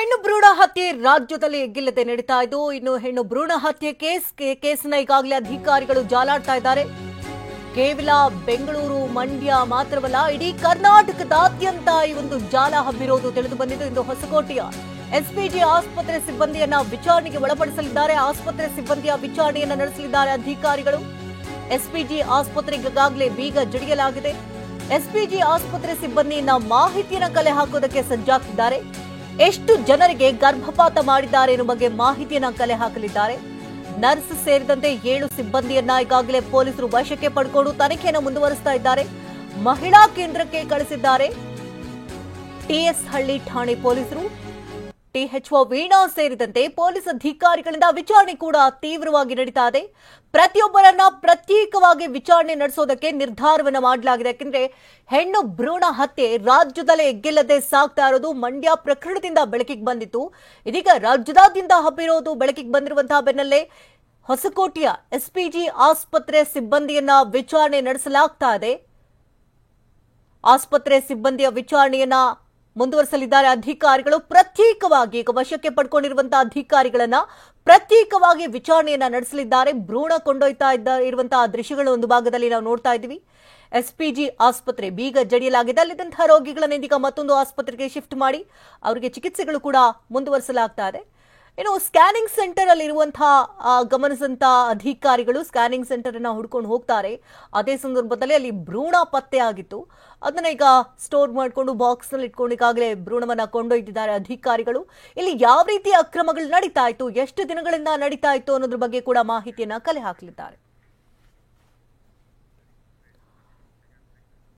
ಹೆಣ್ಣು ಭ್ರೂಣ ಹತ್ಯೆ ರಾಜ್ಯದಲ್ಲಿ ಎಗ್ಗಿಲ್ಲದೆ ನಡೀತಾ ಇದ್ದು ಇನ್ನು ಹೆಣ್ಣು ಭ್ರೂಣ ಹತ್ಯೆ ಕೇಸ್ನ ಈಗಾಗಲೇ ಅಧಿಕಾರಿಗಳು ಜಾಲಾಡ್ತಾ ಇದ್ದಾರೆ. ಕೇವಲ ಬೆಂಗಳೂರು ಮಂಡ್ಯ ಮಾತ್ರವಲ್ಲ ಇಡೀ ಕರ್ನಾಟಕದಾದ್ಯಂತ ಈ ಒಂದು ಜಾಲ ಹಬ್ಬಿರೋದು ತಿಳಿದು ಬಂದಿದ್ದು. ಇಂದು ಹೊಸಕೋಟೆಯ ಎಸ್ಪಿಜಿ ಆಸ್ಪತ್ರೆ ಸಿಬ್ಬಂದಿಯನ್ನ ವಿಚಾರಣೆಗೆ ಒಳಪಡಿಸಲಿದ್ದಾರೆ. ಆಸ್ಪತ್ರೆ ಸಿಬ್ಬಂದಿಯ ವಿಚಾರಣೆಯನ್ನ ನಡೆಸಲಿದ್ದಾರೆ ಅಧಿಕಾರಿಗಳು. ಎಸ್ಪಿಜಿ ಆಸ್ಪತ್ರೆಗೆ ಈಗಾಗಲೇ ಬೀಗ ಜಡಿಯಲಾಗಿದೆ. ಎಸ್ಪಿಜಿ ಆಸ್ಪತ್ರೆ ಸಿಬ್ಬಂದಿಯನ್ನ ಮಾಹಿತಿಯನ್ನ ಕಲೆ ಹಾಕೋದಕ್ಕೆ ಸಜ್ಜಾಗಿದ್ದಾರೆ. ಎಷ್ಟು ಜನರಿಗೆ ಗರ್ಭಪಾತ ಮಾಡಿದ್ದಾರೆ ಎನ್ನುವ ಬಗ್ಗೆ ಮಾಹಿತಿಯನ್ನ ಕಲೆ ಹಾಕಲಿದ್ದಾರೆ. ನರ್ಸ್ ಸೇರಿದಂತೆ 7 ಸಿಬ್ಬಂದಿಯನ್ನ ಈಗಾಗಲೇ ಪೊಲೀಸರು ವಶಕ್ಕೆ ಪಡೆದುಕೊಂಡು ತನಿಖೆಯನ್ನು ಮುಂದುವರಿಸ್ತಾ ಇದ್ದಾರೆ. ಮಹಿಳಾ ಕೇಂದ್ರಕ್ಕೆ ಕಳಿಸಿದ್ದಾರೆ ಟಿಎಸ್ ಹಳ್ಳಿ ಠಾಣೆ ಪೊಲೀಸರು. ಟಿಎಚ್ಒ ವೀಣಾ ಸೇರಿದಂತೆ ಪೊಲೀಸ್ ಅಧಿಕಾರಿಗಳಿಂದ ವಿಚಾರಣೆ ಕೂಡ ತೀವ್ರವಾಗಿ ನಡೀತಾ ಇದೆ. ಪ್ರತಿಯೊಬ್ಬರನ್ನ ಪ್ರತ್ಯೇಕವಾಗಿ ವಿಚಾರಣೆ ನಡೆಸೋದಕ್ಕೆ ನಿರ್ಧಾರವನ್ನ ಮಾಡಲಾಗಿದೆ. ಯಾಕೆಂದ್ರೆ ಹೆಣ್ಣು ಭ್ರೂಣ ಹತ್ಯೆ ರಾಜ್ಯದಲ್ಲೇ ಎಗ್ಗಿಲ್ಲದೆ ಸಾಗ್ತಾ ಇರೋದು ಮಂಡ್ಯ ಪ್ರಕರಣದಿಂದ ಬೆಳಕಿಗೆ ಬಂದಿತ್ತು. ಇದೀಗ ರಾಜ್ಯದಾದ್ಯಂತ ಹಬ್ಬಿರೋದು ಬೆಳಕಿಗೆ ಬಂದಿರುವಂತಹ ಬೆನ್ನಲ್ಲೇ ಹೊಸಕೋಟೆಯ ಎಸ್ಪಿಜಿ ಆಸ್ಪತ್ರೆ ಸಿಬ್ಬಂದಿಯನ್ನ ವಿಚಾರಣೆ ನಡೆಸಲಾಗ್ತಾ ಇದೆ. ಆಸ್ಪತ್ರೆ ಸಿಬ್ಬಂದಿಯ ವಿಚಾರಣೆಯನ್ನ ಮುಂದುವರಿಸಲಿದ್ದಾರೆ ಅಧಿಕಾರಿಗಳು. ಪ್ರತ್ಯೇಕವಾಗಿ ವಶಕ್ಕೆ ಪಡ್ಕೊಂಡಿರುವಂತಹ ಅಧಿಕಾರಿಗಳನ್ನ ಪ್ರತ್ಯೇಕವಾಗಿ ವಿಚಾರಣೆಯನ್ನ ನಡೆಸಲಿದ್ದಾರೆ. ಭ್ರೂಣ ಕೊಂಡೊಯ್ತಾ ಇರುವಂತಹ ದೃಶ್ಯಗಳು ಒಂದು ಭಾಗದಲ್ಲಿ ನಾವು ನೋಡ್ತಾ ಇದ್ದೀವಿ. ಎಸ್ಪಿಜಿ ಆಸ್ಪತ್ರೆ ಬೀಗ ಜಡಿಯಲಾಗಿದೆ. ಅಲ್ಲಿದ್ದಂತಹ ರೋಗಿಗಳನ್ನ ಇದೀಗ ಮತ್ತೊಂದು ಆಸ್ಪತ್ರೆಗೆ ಶಿಫ್ಟ್ ಮಾಡಿ ಅವರಿಗೆ ಚಿಕಿತ್ಸೆಗಳು ಕೂಡ ಮುಂದುವರಿಸಲಾಗ್ತಾ ಇದೆ. ಇನ್ನು ಸ್ಕ್ಯಾನಿಂಗ್ ಸೆಂಟರ್ ಅಲ್ಲಿ ಇರುವಂತಹ ಗಮನಿಸಿದಂತಹ ಅಧಿಕಾರಿಗಳು ಸ್ಕ್ಯಾನಿಂಗ್ ಸೆಂಟರ್ ಅನ್ನ ಹುಡ್ಕೊಂಡು ಹೋಗ್ತಾರೆ. ಅದೇ ಸಂದರ್ಭದಲ್ಲಿ ಅಲ್ಲಿ ಭ್ರೂಣ ಪತ್ತೆ ಆಗಿತ್ತು. ಅದನ್ನ ಈಗ ಸ್ಟೋರ್ ಮಾಡಿಕೊಂಡು ಬಾಕ್ಸ್ ನಲ್ಲಿ ಇಟ್ಕೊಂಡು ಈಗಾಗಲೇ ಭ್ರೂಣವನ್ನ ಕೊಂಡೊಯ್ದಿದ್ದಾರೆ ಅಧಿಕಾರಿಗಳು. ಇಲ್ಲಿ ಯಾವ ರೀತಿಯ ಅಕ್ರಮಗಳು ನಡೀತಾ ಇತ್ತು, ಎಷ್ಟು ದಿನಗಳಿಂದ ನಡೀತಾ ಇತ್ತು ಅನ್ನೋದ್ರ ಬಗ್ಗೆ ಕೂಡ ಮಾಹಿತಿಯನ್ನ ಕಲೆ ಹಾಕಲಿದ್ದಾರೆ.